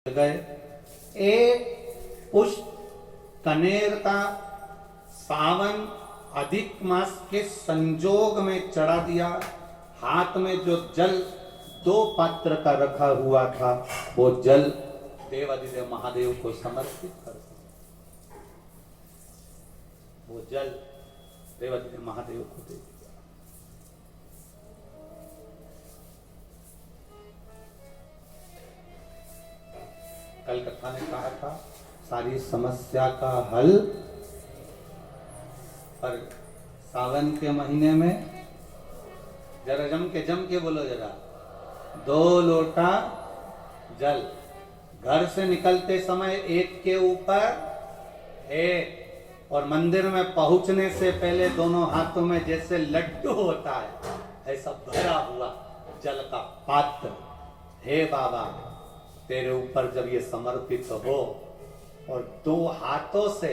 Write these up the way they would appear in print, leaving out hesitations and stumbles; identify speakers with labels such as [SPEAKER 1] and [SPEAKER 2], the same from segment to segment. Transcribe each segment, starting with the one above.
[SPEAKER 1] गए। पुष्प कनेर का सावन अधिक मास के संजोग में चढ़ा दिया। हाथ में जो जल 2 पात्र का रखा हुआ था वो जल देवाधिदेव महादेव को समर्पित कर दिया। वो जल देवाधिदेव महादेव को दे दिया। कल कथा ने कहा था सारी समस्या का हल, पर सावन के महीने में जरा जम के बोलो, जरा 2 लोटा जल घर से निकलते समय एक के ऊपर एक, और मंदिर में पहुंचने से पहले दोनों हाथों में जैसे लड्डू होता है ऐसा भरा हुआ जल का पात्र। हे बाबा, तेरे ऊपर जब ये समर्पित हो और 2 हाथों से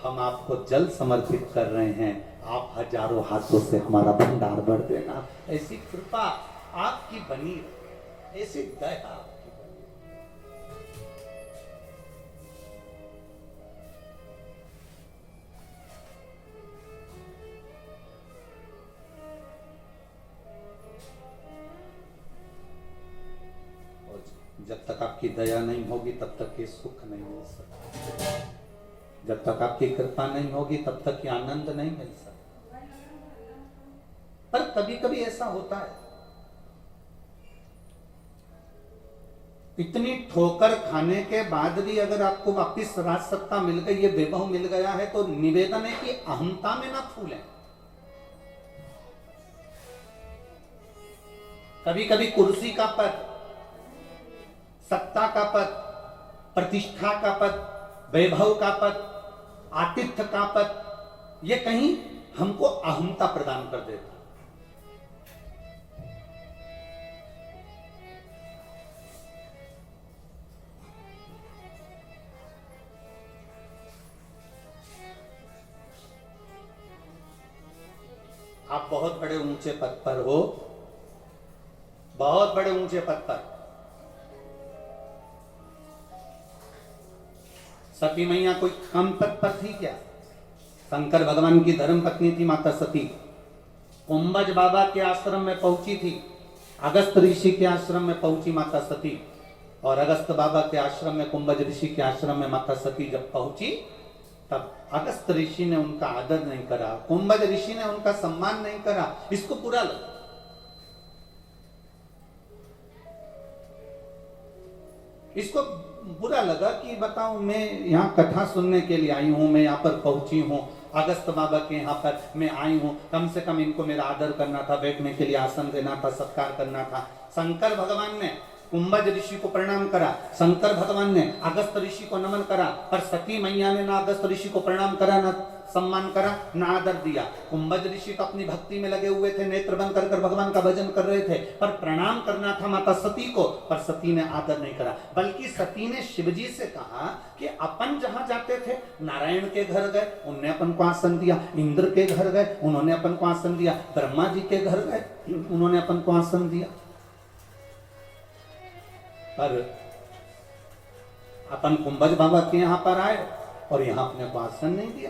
[SPEAKER 1] हम आपको जल समर्पित कर रहे हैं, आप हजारों हाथों से हमारा भंडार भर देना। ऐसी कृपा आपकी बनी रहे, ऐसी दया आपकी बनी रहे। जब तक आपकी दया नहीं होगी तब तक ये सुख नहीं मिल सकता। जब तक आपकी कृपा नहीं होगी तब तक ये आनंद नहीं मिल सकता। पर कभी कभी ऐसा होता है, इतनी ठोकर खाने के बाद भी अगर आपको वापिस राज सत्ता मिल गई, ये वैभव मिल गया है, तो निवेदन है कि अहंता में ना फूलें। कभी कभी कुर्सी का पद, सत्ता का पद, प्रतिष्ठा का पद, वैभव का पद, आतिथ्य का पद, ये कहीं हमको अहंता प्रदान कर देता। आप बहुत बड़े ऊंचे पद पर हो, बहुत बड़े ऊंचे पद पर, सती मैया कोई कम पद पर थी क्या? शंकर भगवान की धर्म पत्नी थी माता सती। कुंभज बाबा के आश्रम में पहुंची थी, अगस्त ऋषि के आश्रम में पहुंची माता सती, और अगस्त बाबा के आश्रम में, कुंभज ऋषि के आश्रम में माता सती जब पहुंची तब अगस्त ऋषि ने उनका आदर नहीं करा, कुंभज ऋषि ने उनका सम्मान नहीं करा। इसको बुरा लगा। इसको बुरा लगा कि बताओ, मैं यहाँ कथा सुनने के लिए आई हूँ, मैं यहाँ पर पहुंची हूँ, अगस्त बाबा के यहाँ पर मैं आई हूँ, कम से कम इनको मेरा आदर करना था, बैठने के लिए आसन देना था, सत्कार करना था। शंकर भगवान ने कुंभज ऋषि को प्रणाम करा, शंकर भगवान ने अगस्त ऋषि को नमन करा, पर सती मैया ने ना अगस्त ऋषि को प्रणाम करा, ना सम्मान करा, ना आदर दिया। कुंभज ऋषि तो अपनी भक्ति में लगे हुए थे, नेत्र बंद कर भगवान का भजन कर रहे थे, पर प्रणाम करना था माता सती को, पर सती ने आदर नहीं करा। बल्कि सती ने शिवजी से कहा कि अपन जहां जाते थे, नारायण के घर गए, उन्होंने अपन को आसन दिया, इंद्र के घर गए, उन्होंने अपन को आसन दिया, ब्रह्मा जी के घर गए, उन्होंने अपन को आसन दिया, पर अपन कुंभज बाबा के यहां पर आए और यहां अपने को आसन नहीं दिया।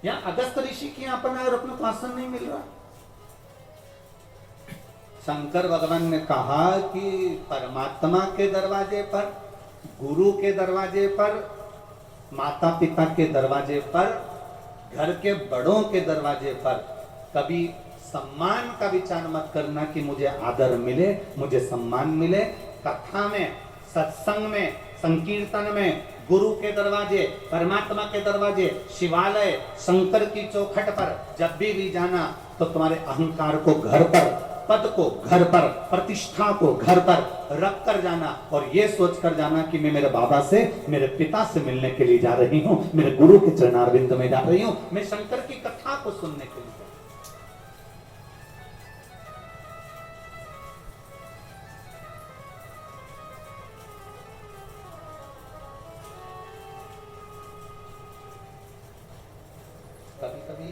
[SPEAKER 1] यहां अगस्त ऋषि के यहां पर आए और अपने को आसन नहीं मिल रहा। शंकर भगवान ने कहा कि परमात्मा के दरवाजे पर, गुरु के दरवाजे पर, माता पिता के दरवाजे पर, घर के बड़ों के दरवाजे पर कभी सम्मान का विचार मत करना कि मुझे आदर मिले, मुझे सम्मान मिले। कथा में, सत्संग में, संकीर्तन में, गुरु के दरवाजे, परमात्मा के दरवाजे, शिवालय, शंकर की चौखट पर जब भी जाना तो तुम्हारे अहंकार को घर पर, पद को घर पर, प्रतिष्ठा को घर पर रख कर जाना, और ये सोच कर जाना कि मैं मेरे बाबा से, मेरे पिता से मिलने के लिए जा रही हूँ, मेरे गुरु के चरणारविंद में जा रही हूँ, मैं शंकर की कथा को सुनने के लिए। कभी कभी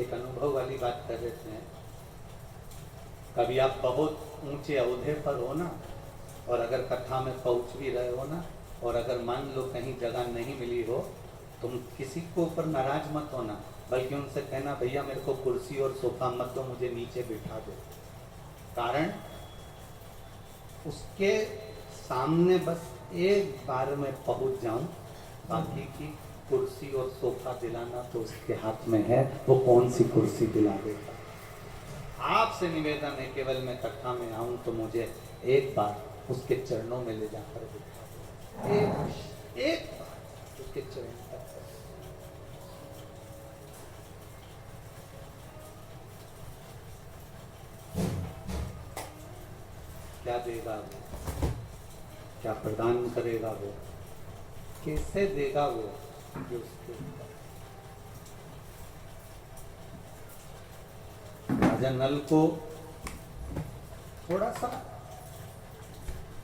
[SPEAKER 1] एक अनुभव वाली बात कर रहे थे। कभी आप बहुत ऊंचे ओहदे पर हो ना, और अगर कथा में पहुंच भी रहे हो ना, और अगर मान लो कहीं जगह नहीं मिली हो, तुम किसी को ऊपर नाराज मत होना, बल्कि उनसे कहना भैया मेरे को कुर्सी और सोफा मत दो, मुझे नीचे बिठा दो। कारण उसके सामने बस एक बार में पहुंच जाऊं, बाकी की कुर्सी और सोफा दिलाना तो उसके हाथ में है, वो कौन सी कुर्सी दिला देगा। आपसे निवेदन है, केवल मैं कथा में आऊं तो मुझे एक बार उसके चरणों में ले जाकर बिठा दो, एक बार उसके चरणों तक। क्या देगा वो, क्या प्रदान करेगा वो, कैसे देगा वो, जो उसके राजा नल को थोड़ा सा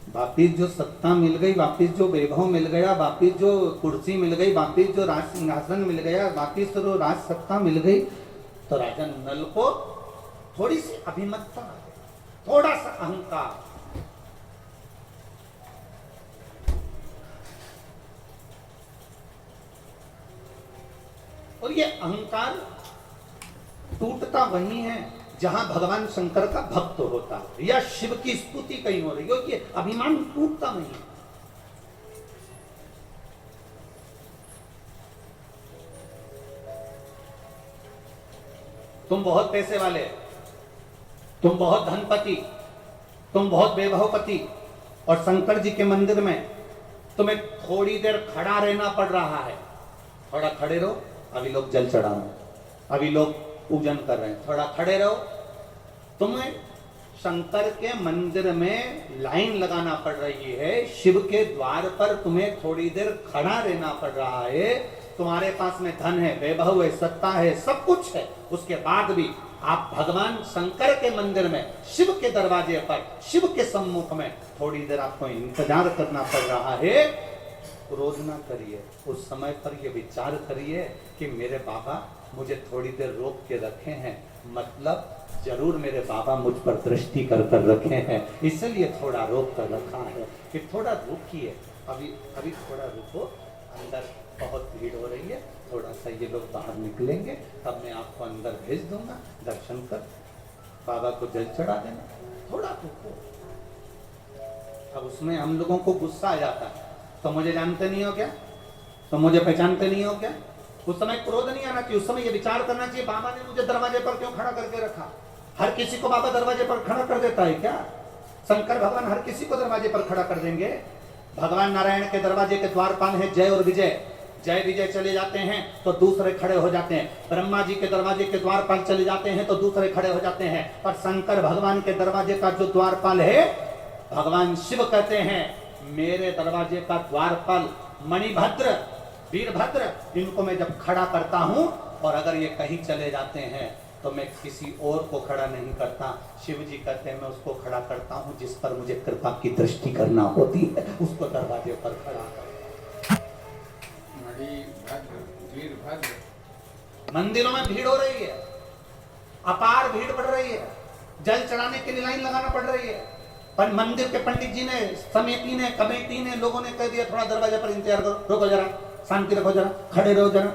[SPEAKER 1] वापिस जो सत्ता मिल गई, वापिस जो वैभव मिल गया, वापिस जो कुर्सी मिल गई, वापिस जो राज सिंहासन मिल गया, वापिस जो राज सत्ता मिल गई, तो राजा नल को थोड़ी सी अभिमतता आ गई, थोड़ा सा अहंकार। और ये अहंकार टूटता वही है जहां भगवान शंकर का भक्त होता है या शिव की स्तुति कहीं हो रही हो, ये अभिमान टूटता नहीं है। तुम बहुत पैसे वाले, तुम बहुत धनपति, तुम बहुत वैभवपति, और शंकर जी के मंदिर में तुम्हें थोड़ी देर खड़ा रहना पड़ रहा है। थोड़ा खड़े रहो, अभी लोग जल चढ़ा रहे हैं, अभी लोग पूजन कर रहे हैं, थोड़ा खड़े रहो। तुम्हें शंकर के मंदिर में लाइन लगाना पड़ रही है, शिव के द्वार पर तुम्हें थोड़ी देर खड़ा रहना पड़ रहा है। तुम्हारे पास में धन है, वैभव है, सत्ता है, सब कुछ है, उसके बाद भी आप भगवान शंकर के मंदिर में, शिव के दरवाजे पर, शिव के सम्मुख में थोड़ी देर आपको इंतजार करना पड़ रहा है। क्रोध ना करिए, उस समय पर यह विचार करिए कि मेरे बाबा मुझे थोड़ी देर रोक के रखे हैं, मतलब जरूर मेरे बाबा मुझ पर दृष्टि कर रखे हैं, इसलिए थोड़ा रोक कर रखा है कि थोड़ा रुकिए, अभी थोड़ा रुको, अंदर बहुत भीड़ हो रही है, थोड़ा सा ये लोग बाहर निकलेंगे, तब मैं आपको अंदर भेज दूंगा, दर्शन कर बाबा को जल चढ़ा देना, थोड़ा रुको। अब उसमें हम लोगों को गुस्सा आ जाता है, तो मुझे जानते नहीं हो क्या, तो मुझे पहचानते नहीं हो क्या। उस समय क्रोध नहीं आना चाहिए, उस समय ये विचार करना चाहिए बाबा ने मुझे दरवाजे पर क्यों खड़ा करके रखा। हर किसी को बाबा दरवाजे पर खड़ा कर देता है क्या? शंकर भगवान हर किसी को दरवाजे पर खड़ा कर देंगे? भगवान नारायण के दरवाजे के द्वारपाल है जय और विजय, जय विजय चले जाते हैं तो दूसरे खड़े हो जाते हैं। ब्रह्मा जी के दरवाजे के द्वारपाल चले जाते हैं तो दूसरे खड़े हो जाते हैं। पर शंकर भगवान के दरवाजे का जो द्वारपाल है, भगवान शिव कहते हैं मेरे दरवाजे का द्वारपाल मणिभद्र, वीरभद्र, इनको मैं जब खड़ा करता हूं और अगर ये कहीं चले जाते हैं तो मैं किसी और को खड़ा नहीं करता। शिव जी कहते हैं मैं उसको खड़ा करता हूं जिस पर मुझे कृपा की दृष्टि करना होती है, उसको दरवाजे पर खड़ा करता। मंदिरों में भीड़ हो रही है, अपार भीड़ बढ़ रही है, जल चढ़ाने के लिए लाइन लगाना पड़ रही है, पर मंदिर के पंडित जी ने, समिति ने, कमेटी ने, लोगों ने कह दिया थोड़ा दरवाजे पर इंतजार करो, रुको जरा, शांति रखो जरा, खड़े रहो जरा।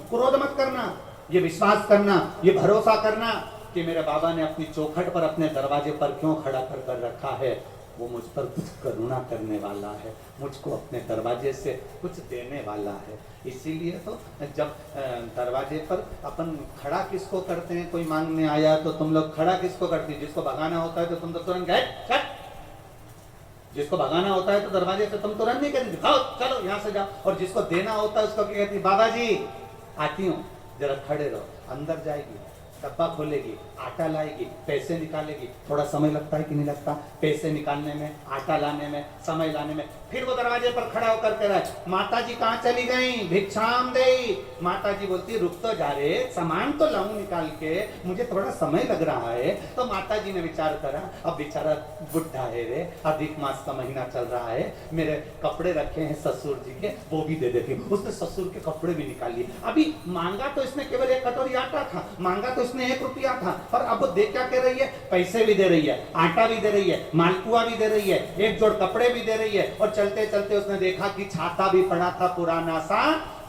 [SPEAKER 1] क्रोध मत करना, ये विश्वास करना, ये भरोसा करना कि मेरे बाबा ने अपनी चौखट पर, अपने दरवाजे पर क्यों खड़ा कर रखा है, वो मुझ पर कुछ करुणा करने वाला है, मुझको अपने दरवाजे से कुछ देने वाला है। इसीलिए तो जब दरवाजे पर अपन खड़ा किसको करते हैं, कोई मांगने आया तो तुम लोग खड़ा किसको करते हैं? जिसको भगाना होता है तो तुम तो तुरंत गए, जिसको भगाना होता है तो दरवाजे से तुम तुरंत नहीं कहते दिखाओ चलो यहाँ से जाओ, और जिसको देना होता है उसको क्या कहती, बाबा जी आती हूँ, जरा खड़े रहो। अंदर जाएगी, डब्बा खोलेगी, आटा लाएगी, पैसे निकालेगी, थोड़ा समय लगता है कि नहीं लगता? पैसे निकालने में, आटा लाने में, समय लाने में। फिर वो दरवाजे पर खड़ा होकर कह रहा है माता जी कहाँ चली गई, भिक्षाम दे। माता जी बोलती रुक तो जा रे, सामान तो लाऊं निकाल के, मुझे थोड़ा समय लग रहा है। तो माता जी ने विचार करा, अब बेचारा बुढ़ा है रे, अधिक मास का महीना चल रहा है, मेरे कपड़े रखे हैं ससुर जी के, वो भी दे देती हूँ। उसने ससुर के कपड़े भी निकाल लिए। अभी मांगा तो इसने केवल एक कटोरी आटा था, मांगा तो उसने 1 रुपया था, पर अब देख क्या कह रही है, पैसे भी दे रही है, आटा भी दे रही है, मालपुआ भी दे रही है, 1 जोड़ कपड़े भी दे रही है, और चलते चलते उसने देखा कि छाता भी पड़ा था पुराना सा,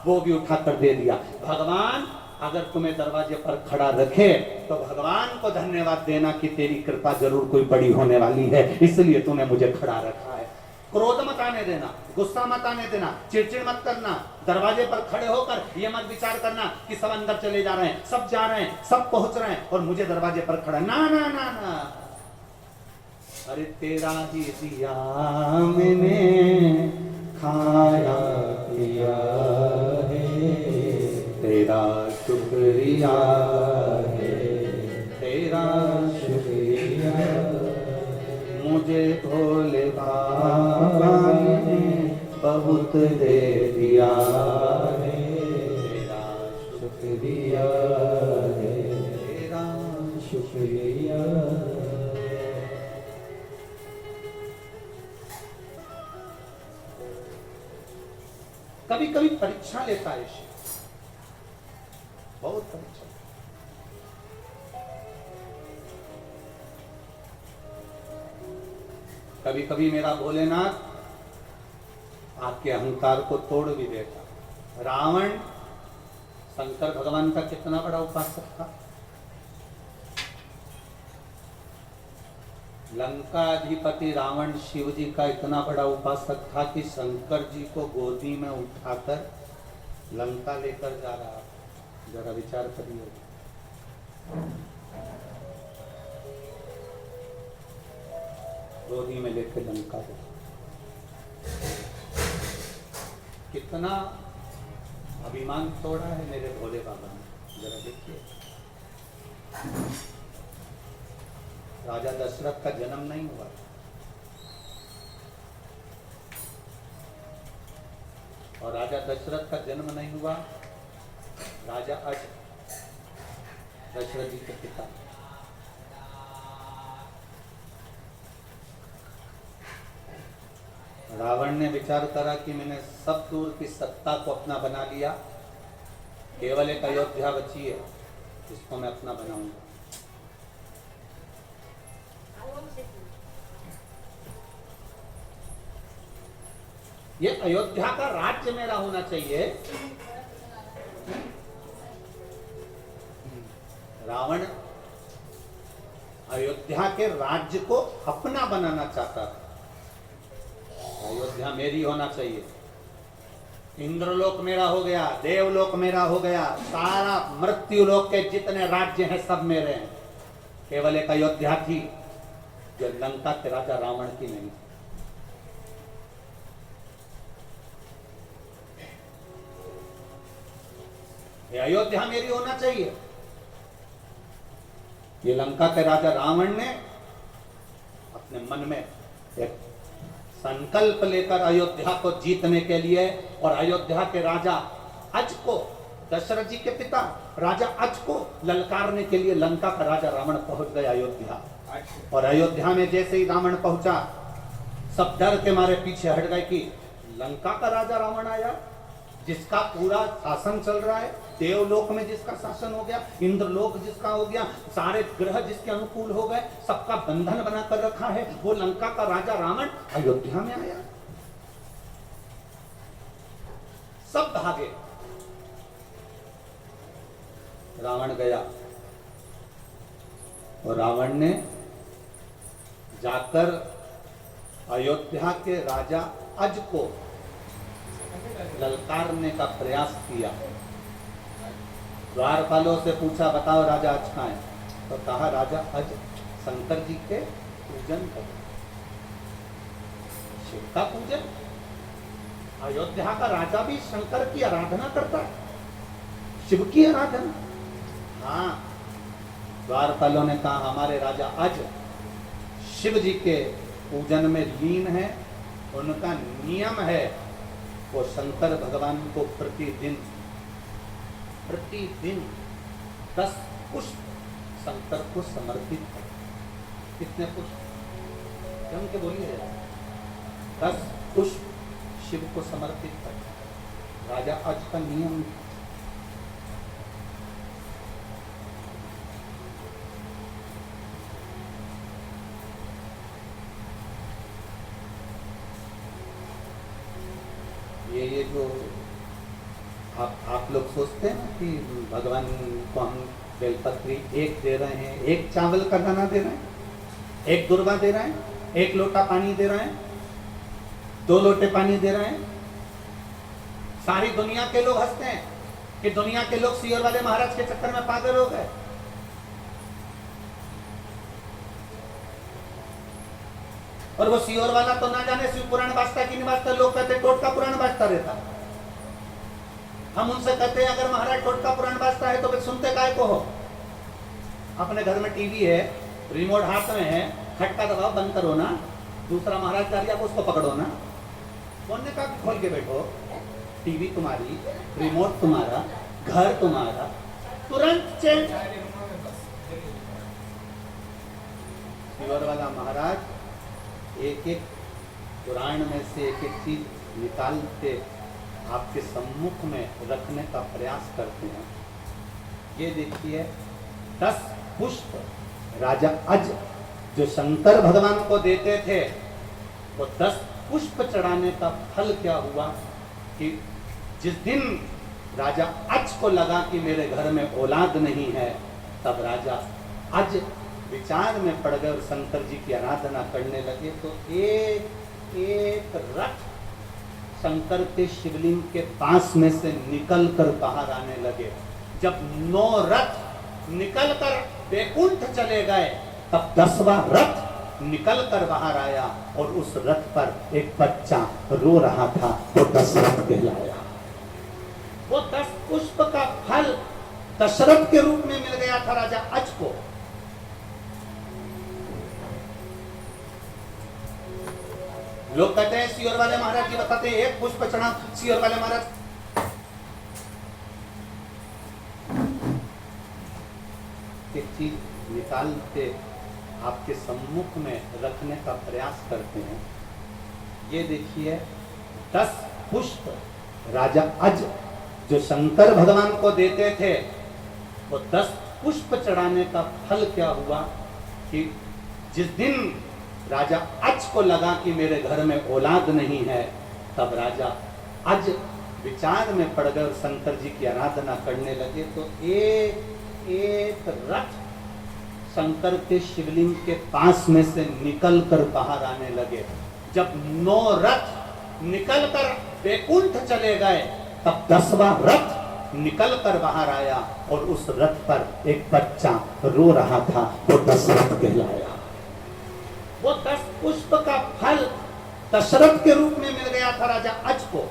[SPEAKER 1] वो भी उठा कर दे दिया। भगवान अगर तुम्हें दरवाजे पर खड़ा रखे तो भगवान को धन्यवाद देना कि तेरी कृपा जरूर कोई बड़ी होने वाली है, इसलिए तूने मुझे खड़ा रखा है। क्रोध मत आने देना, गुस्सा मत आने देना, चिड़चिड़ मत करना। दरवाजे पर खड़े होकर ये मत विचार करना कि सब अंदर चले जा रहे हैं, सब जा रहे हैं, सब पहुंच रहे हैं और मुझे दरवाजे पर खड़ा, ना ना ना ना। अरे तेरा ही दिया मैंने खाया पिया है, तेरा शुक्रिया है, तेरा शुक्रिया, मुझे भोले बाबा ने बहुत दे दिया है, तेरा शुक्रिया है, तेरा शुक्रिया। कभी कभी परीक्षा लेता है शिव, बहुत परीक्षा। कभी कभी मेरा भोलेनाथ आपके अहंकार को तोड़ भी देता। रावण शंकर भगवान का कितना बड़ा उपासक था, लंका अधिपति रावण शिव जी का इतना बड़ा उपासक था कि शंकर जी को गोदी में उठाकर लंका लेकर जा रहा। जरा विचार करिए, गोदी में लेकर लंका को, कितना अभिमान तोड़ा है मेरे भोले बाबा ने, जरा देखिए। राजा दशरथ का जन्म नहीं हुआ, और राजा दशरथ का जन्म नहीं हुआ राजा अज, दशरथ जी के पिता। रावण ने विचार करा कि मैंने सब दूर की सत्ता को अपना बना लिया, केवल एक अयोध्या बची है, इसको मैं अपना बनाऊंगा। ये अयोध्या का राज्य मेरा होना चाहिए। रावण अयोध्या के राज्य को अपना बनाना चाहता था, अयोध्या मेरी होना चाहिए। इंद्रलोक मेरा हो गया, देवलोक मेरा हो गया, सारा मृत्युलोक के जितने राज्य हैं सब मेरे हैं, केवल एक अयोध्या थी जो लंका के राजा रावण की नहीं। ये अयोध्या मेरी होना चाहिए। ये लंका के राजा रावण ने अपने मन में एक संकल्प लेकर अयोध्या को जीतने के लिए, और अयोध्या के राजा अज को, दशरथ जी के पिता राजा अज को ललकारने के लिए लंका का राजा रावण पहुंच गया अयोध्या। और अयोध्या में जैसे ही रावण पहुंचा, सब डर के मारे पीछे हट गए कि लंका का राजा रावण आया, जिसका पूरा शासन चल रहा है, देवलोक में जिसका शासन हो गया, इंद्रलोक जिसका हो गया, सारे ग्रह जिसके अनुकूल हो गए, सबका बंधन बना कर रखा है, वो लंका का राजा रावण अयोध्या में आया। सब भागे, रावण गया और रावण ने जाकर अयोध्या के राजा अज को ललकारने का प्रयास किया। द्वारपालों से पूछा, बताओ राजा अज कहाँ है? तो कहा राजा अज शंकर जी के पूजन कर, शिव का पूजन। अयोध्या का राजा भी शंकर की आराधना करता है, शिव की आराधना। हाँ, द्वारपालों ने कहा हमारे राजा अज शिव जी के पूजन में लीन है, उनका नियम है वो शंकर भगवान को प्रतिदिन 10 पुष्प शंकर को समर्पित कर। कितने पुष्प? जम के बोलिए। 10 पुष्प शिव को समर्पित कर, राजा अज का नियम। ये जो आप लोग सोचते हैं ना कि भगवान को हम बेलपत्री एक दे रहे हैं, एक चावल का दाना दे रहे हैं, एक दुर्वा दे रहे हैं, एक लोटा पानी दे रहे हैं, 2 लोटे पानी दे रहे हैं। सारी दुनिया के लोग हंसते हैं कि दुनिया के लोग सीहोर वाले महाराज के चक्कर में पागल हो गए। और वो सीहोर वाला तो ना जाने शिव पुराण बाजता कि नहीं बाजता, लोग कहते टोटका पुराण बाजता रहता। हम उनसे कहते हैं अगर महाराज टोटका पुराण बाजता है तो फिर सुनते काय को हो? अपने घर में टीवी है, रिमोट हाथ में है, खटका दबाओ, बंद करो ना, दूसरा महाराज जा रहा उसको पकड़ो ना। कौन ने कहा खोल के बैठो? टीवी तुम्हारी, रिमोट तुम्हारा, घर तुम्हारा, तुरंत चेंज। सीहोर वाला महाराज एक एक पुराण में से एक एक चीज निकालते आपके सम्मुख में रखने का प्रयास करते हैं। ये देखिए 10 पुष्प राजा अज जो शंकर भगवान को देते थे, वो 10 पुष्प चढ़ाने का फल क्या हुआ कि जिस दिन राजा अज को लगा कि मेरे घर में औलाद नहीं है, तब राजा अज विचार में पड़ गए और शंकर जी की आराधना करने लगे। तो एक एक रथ शंकर के शिवलिंग के पास में से निकल कर बाहर आने लगे। जब 9 रथ निकल कर वैकुंठ चले गए, तब 10वां रथ निकल कर बाहर आया और उस रथ पर एक बच्चा रो रहा था, वो दशरथ कहलाया। वो 10 पुष्प का फल दशरथ के रूप में मिल गया था राजा अज को। लोग कहते हैं सीहोर वाले महाराज जी बताते हैं एक पुष्प चढ़ा, सीहोर वाले महाराज एक चीज निकालते आपके सम्मुख में रखने का प्रयास करते हैं। ये देखिए 10 पुष्प राजा अज जो शंकर भगवान को देते थे, वो 10 पुष्प चढ़ाने का फल क्या हुआ कि जिस दिन राजा अज को लगा कि मेरे घर में औलाद नहीं है, तब राजा अज विचार में पड़ गए और शंकर जी की आराधना करने लगे। तो एक एक रथ शंकर के शिवलिंग के पास में से निकल कर बाहर आने लगे। जब 9 रथ निकल कर वैकुंठ चले गए, तब 10वां रथ निकल कर बाहर आया और उस रथ पर एक बच्चा रो रहा था, वो दशरथ कहलाया। वो 10 पुष्प का फल दशरथ के रूप में मिल गया था राजा अज को।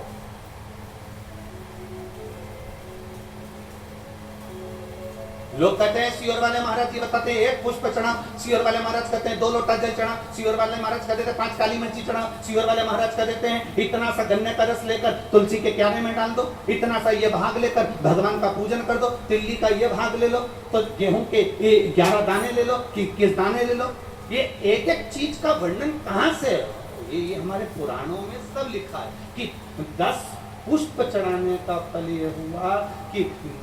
[SPEAKER 1] लोग कहते हैं सीहोर वाले महाराज जी बताते हैं एक पुष्प चढ़ा, सीहोर वाले महाराज कहते हैं 2 लोटा जल चढ़ा, सीहोर वाले महाराज कहते हैं 5 काली मिर्ची चढ़ा, सीहोर वाले महाराज कह देते हैं इतना सा गन्ने का रस लेकर तुलसी के क्यारे में डाल दो, इतना सा ये भाग लेकर भगवान का पूजन कर दो, तिल्ली का ये भाग ले लो, तो गेहूं के 11 दाने ले लो कि 21 दाने ले लो। ये एक एक चीज का वर्णन कहां से है? ये हमारे पुराणों में सब लिखा है कि 10 पुष्प चढ़ाने का फल ये हुआ कि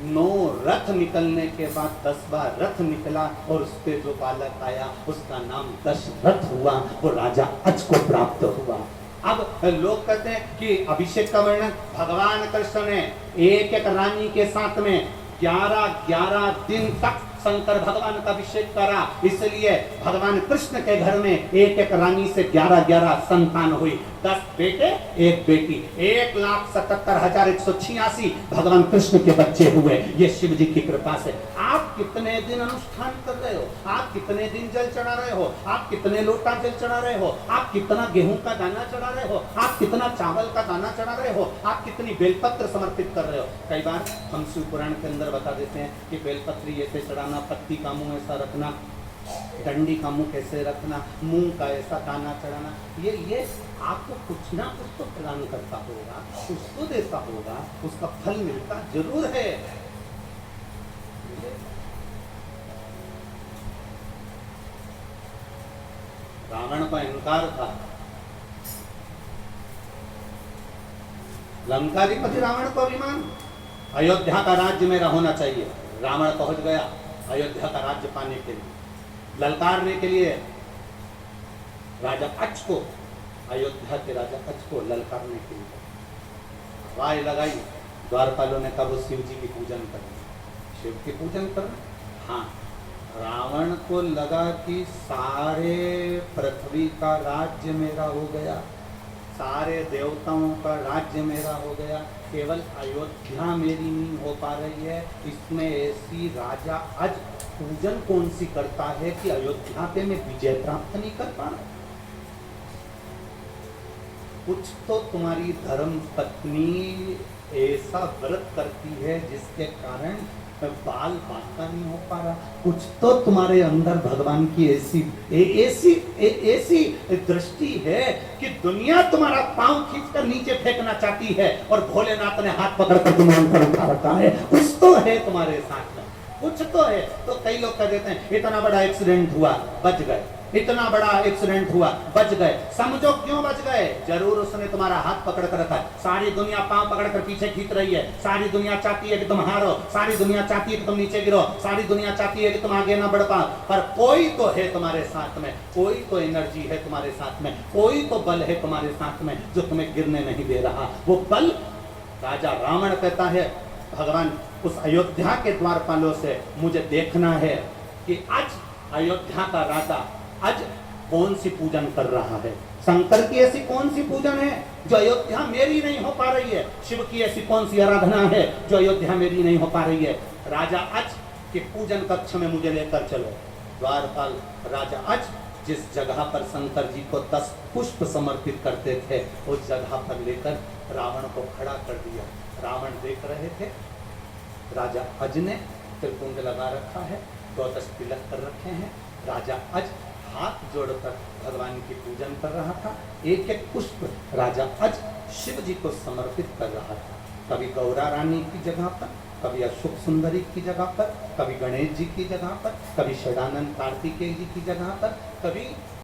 [SPEAKER 1] 9 रथ निकलने के बाद 10वां रथ निकला और उस पे जो बालक आया उसका नाम दशरथ हुआ, वो राजा अज को प्राप्त हुआ। अब लोग कहते हैं कि अभिषेक का वर्णन भगवान कृष्ण ने एक एक रानी के साथ में 11 दिन तक शंकर भगवान का अभिषेक करा, इसलिए भगवान कृष्ण के घर में एक एक रानी से 11 संतान हुई, 10 बेटे 1 बेटी, 1,77,186 भगवान कृष्ण के बच्चे हुए। ये शिव जी की कृपा से। आप कितने दिन अनुष्ठान कर रहे हो, आप कितने दिन जल चढ़ा रहे हो, आप कितने लोटा जल चढ़ा रहे हो, आप कितना गेहूं का दाना चढ़ा रहे हो, आप कितना चावल का दाना चढ़ा रहे हो, आप कितनी बेलपत्र समर्पित कर रहे हो। कई बार हम शिव पुराण के अंदर बता देते हैं कि बेलपत्री ऐसे चढ़ाना, पत्ती का मुंह ऐसा रखना, डंडी का मुंह कैसे रखना, मूंग का ऐसा दाना चढ़ाना। ये आपको कुछ ना कुछ तो प्रदान करता होगा, कुछ तो देता होगा, उसका फल मिलता जरूर है। रावण का अहंकार था, लंकाधिपति रावण को अभिमान, अयोध्या का राज्य मेरा होना चाहिए। रावण पहुंच गया अयोध्या का राज्य पाने के लिए, ललकारने के लिए राजा अक्ष को, अयोध्या के राजा अक्ष को ललकारने के लिए। वाय लगाई, द्वारपालों ने कहा वो शिव जी की पूजन करें। शिव की पूजन करें? हाँ। रावण को लगा कि सारे पृथ्वी का राज्य मेरा हो गया, सारे देवताओं का राज्य मेरा हो गया, केवल अयोध्या मेरी नहीं हो पा रही है। इसमें ऐसी राजा आज पूजन कौन सी करता है कि अयोध्या पे मैं विजय प्राप्त नहीं कर पा रहा। कुछ तो तुम्हारी धर्म पत्नी ऐसा व्रत करती है जिसके कारण बाल बांका नहीं हो पा रहा। कुछ तो तुम्हारे अंदर भगवान की ऐसी दृष्टि है कि दुनिया तुम्हारा पांव खींचकर नीचे फेंकना चाहती है और भोलेनाथ ने हाथ पकड़कर तुम्हें ऊपर उठा रखा है। कुछ तो है तुम्हारे साथ में, कुछ तो है। तो कई लोग कह देते हैं इतना बड़ा एक्सीडेंट हुआ बच गए, इतना बड़ा एक्सीडेंट हुआ बच गए। समझो क्यों बच गए? जरूर उसने तुम्हारा हाथ पकड़ कर रखा है। सारी दुनिया पांव पकड़कर पीछे खींच रही है, सारी दुनिया चाहती है कि तुम हारो, सारी दुनिया चाहती है कि तुम नीचे गिरो, सारी दुनिया चाहती है कि तुम आगे ना बढ़ पाओ। पर कोई तो है तुम्हारे साथ में, कोई तो एनर्जी है तुम्हारे साथ में, कोई तो बल है तुम्हारे साथ में जो तुम्हें गिरने नहीं दे रहा। वो बल राजा रावण कहता है भगवान उस अयोध्या के द्वारपालों से मुझे देखना है कि आज अयोध्या का राजा आज कौन सी पूजन कर रहा है। शंकर की ऐसी कौन सी पूजन है जो अयोध्या मेरी नहीं हो पा रही है? शिव की ऐसी कौन सी आराधना है जो अयोध्या मेरी नहीं हो पा रही है? राजा आज के पूजन कक्ष में मुझे लेकर चलो। द्वारपाल राजा आज जिस जगह पर शंकर जी को 10 पुष्प समर्पित करते थे उस जगह पर लेकर रावण को खड़ा कर दिया। रावण देख रहे थे, राजा अज ने त्रिपुंड लगा रखा है, 12 तिलक कर रखे हैं। राजा अज हाथ जोड़कर भगवान की पूजन कर रहा था। एक एक पुष्प राजा अज शिव जी को समर्पित कर रहा था। कभी गौरा रानी की जगह पर, कभी अशोक सुंदरी की जगह पर, कभी गणेश जी की जगह पर, कभी षडानंद कार्तिकेय जी की जगह पर, कभी